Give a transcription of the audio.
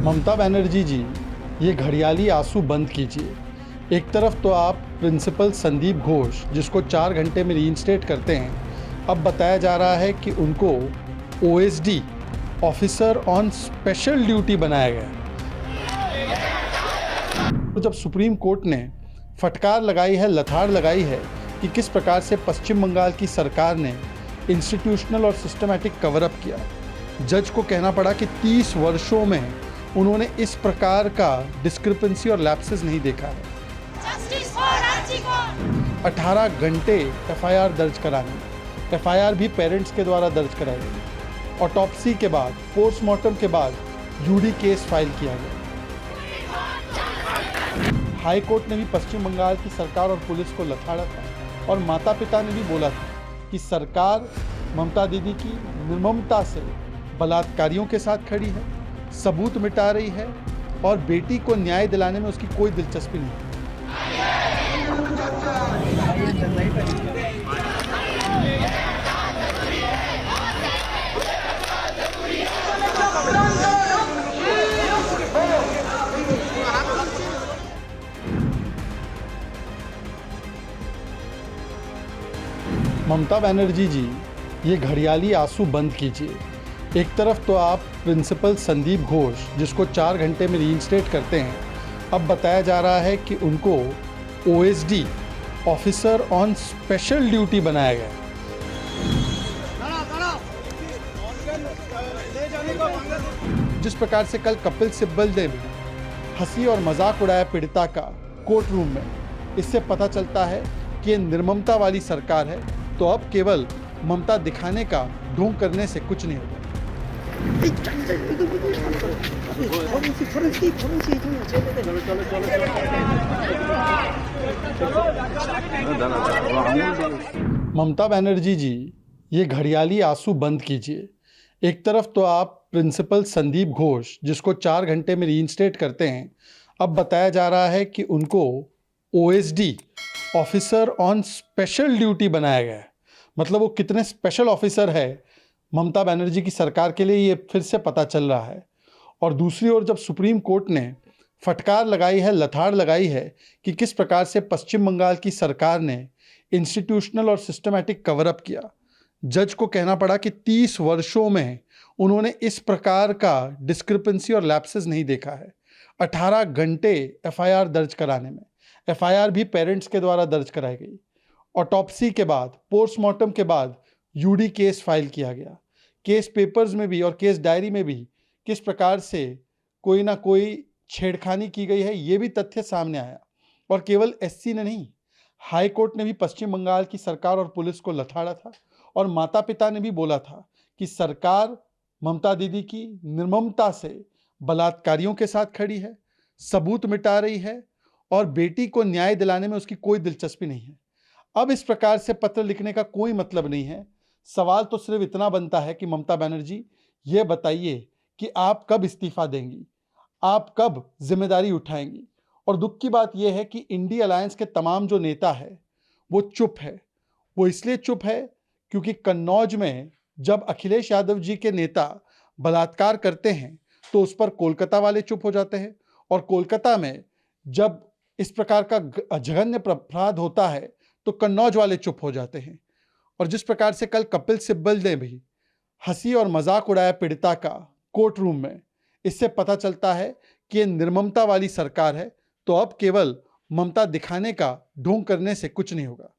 ममता बनर्जी जी, ये घड़ियाली आंसू बंद कीजिए। एक तरफ तो आप प्रिंसिपल संदीप घोष, जिसको 4 घंटे में रीइंस्टेट करते हैं, अब बताया जा रहा है कि उनको OSD officer on special duty बनाया गया। तो जब सुप्रीम कोर्ट ने फटकार लगाई है, लथाड़ लगाई है कि किस प्रकार से पश्चिम बंगाल की सरकार ने इंस्टीट्यूशनल और सिस्टमैटिक कवर अप किया, जज को कहना पड़ा कि 30 वर्षों में उन्होंने इस प्रकार का डिस्क्रिपेंसी और लैप्सेस नहीं देखा है। 18 घंटे एफआईआर दर्ज कराने में, एफआईआर भी पेरेंट्स के द्वारा दर्ज कराई गई। ऑटोप्सी के बाद, पोस्टमार्टम के बाद यूडी केस फाइल किया गया। हाई कोर्ट ने भी पश्चिम बंगाल की सरकार और पुलिस को लथाड़ा था और माता पिता ने भी बोला था कि सरकार ममता दीदी की निर्ममता से बलात्कारियों के साथ खड़ी है, सबूत मिटा रही है और बेटी को न्याय दिलाने में उसकी कोई दिलचस्पी नहीं। ममता बनर्जी जी, ये घड़ियाली आंसू बंद कीजिए। एक तरफ तो आप प्रिंसिपल संदीप घोष, जिसको 4 घंटे में रीइंस्टेट करते हैं, अब बताया जा रहा है कि उनको OSD officer on special duty बनाया गया। जिस प्रकार से कल कपिल सिब्बल ने भी हंसी और मजाक उड़ाया पीड़िता का कोर्ट रूम में, इससे पता चलता है कि ये निर्ममता वाली सरकार है, तो अब केवल ममता दिखाने का ढोंग करने से कुछ नहीं होगा। ममता बनर्जी जी, ये घड़ियाली आंसू बंद कीजिए। एक तरफ तो आप प्रिंसिपल संदीप घोष, जिसको 4 घंटे में रीइंस्टेट करते हैं, अब बताया जा रहा है कि उनको OSD officer on special duty बनाया गया है। मतलब वो कितने स्पेशल ऑफिसर है ममता बनर्जी की सरकार के लिए, ये फिर से पता चल रहा है। और दूसरी ओर जब सुप्रीम कोर्ट ने फटकार लगाई है, लथाड़ लगाई है कि किस प्रकार से पश्चिम बंगाल की सरकार ने इंस्टीट्यूशनल और सिस्टमैटिक कवर अप किया, जज को कहना पड़ा कि 30 वर्षों में उन्होंने इस प्रकार का डिस्क्रिपेंसी और लैप्सेस नहीं देखा है। 18 घंटे एफआईआर दर्ज कराने में, एफआईआर भी पेरेंट्स के द्वारा दर्ज कराई गई। ऑटोप्सी के बाद, पोस्टमार्टम के बाद यूडी केस फाइल किया गया। केस पेपर्स में भी और केस डायरी में भी किस प्रकार से कोई ना कोई छेड़खानी की गई है, ये भी तथ्य सामने आया। और केवल एससी ने नहीं, हाई कोर्ट ने भी पश्चिम बंगाल की सरकार और पुलिस को लथाड़ा था और माता पिता ने भी बोला था कि सरकार ममता दीदी की निर्ममता से बलात्कारियों के साथ खड़ी है, सबूत मिटा रही है और बेटी को न्याय दिलाने में उसकी कोई दिलचस्पी नहीं है। अब इस प्रकार से पत्र लिखने का कोई मतलब नहीं है। सवाल तो सिर्फ इतना बनता है कि ममता बनर्जी, ये बताइए कि आप कब इस्तीफा देंगी, आप कब जिम्मेदारी उठाएंगी। और दुख की बात यह है कि इंडी अलायंस के तमाम जो नेता है वो चुप है। वो इसलिए चुप है क्योंकि कन्नौज में जब अखिलेश यादव जी के नेता बलात्कार करते हैं तो उस पर कोलकाता वाले चुप हो जाते हैं, और कोलकाता में जब इस प्रकार का जघन्य अपराध होता है तो कन्नौज वाले चुप हो जाते हैं। और जिस प्रकार से कल कपिल सिब्बल ने भी हंसी और मजाक उड़ाया पीड़िता का कोर्ट रूम में, इससे पता चलता है कि ये निर्ममता वाली सरकार है, तो अब केवल ममता दिखाने का ढोंग करने से कुछ नहीं होगा।